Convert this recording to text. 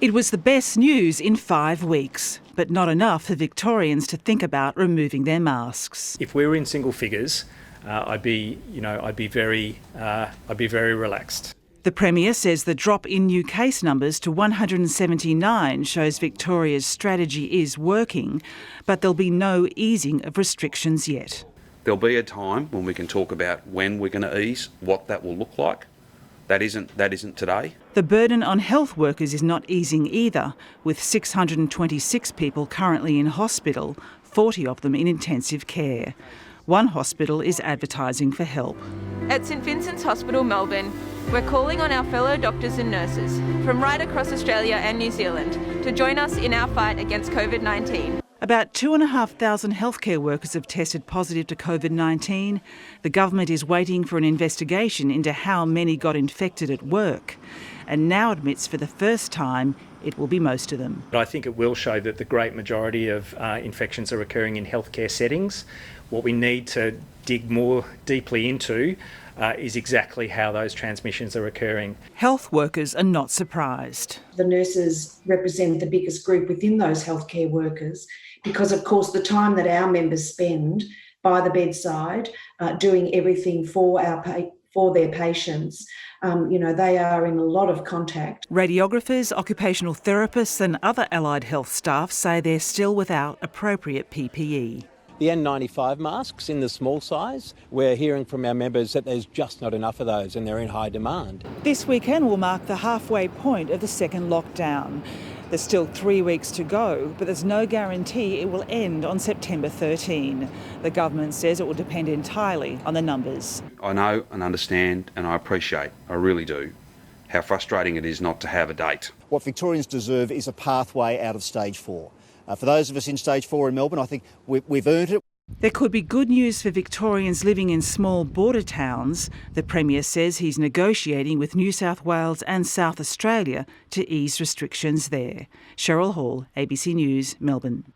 It was the best news in 5 weeks, but not enough for Victorians to think about removing their masks. If we were in single figures, I'd be very relaxed. The Premier says the drop in new case numbers to 179 shows Victoria's strategy is working, but there'll be no easing of restrictions yet. There'll be a time when we can talk about when we're going to ease, what that will look like. That isn't today. The burden on health workers is not easing either, with 626 people currently in hospital, 40 of them in intensive care. One hospital is advertising for help. At St Vincent's Hospital, Melbourne, we're calling on our fellow doctors and nurses from right across Australia and New Zealand to join us in our fight against COVID-19. About 2,500 healthcare workers have tested positive to COVID-19. The government is waiting for an investigation into how many got infected at work, and now admits for the first time it will be most of them. But I think it will show that the great majority of infections are occurring in healthcare settings. What we need to dig more deeply into is exactly how those transmissions are occurring. Health workers are not surprised. The nurses represent the biggest group within those healthcare workers because, of course, the time that our members spend by the bedside doing everything for their patients, they are in a lot of contact. Radiographers, occupational therapists and other allied health staff say they're still without appropriate PPE. The N95 masks in the small size, we're hearing from our members that there's just not enough of those and they're in high demand. This weekend will mark the halfway point of the second lockdown. There's still 3 weeks to go, but there's no guarantee it will end on September 13. The government says it will depend entirely on the numbers. I know and understand and I appreciate, I really do, how frustrating it is not to have a date. What Victorians deserve is a pathway out of stage 4. For those of us in stage 4 in Melbourne, I think we've earned it. There could be good news for Victorians living in small border towns. The Premier says he's negotiating with New South Wales and South Australia to ease restrictions there. Cheryl Hall, ABC News, Melbourne.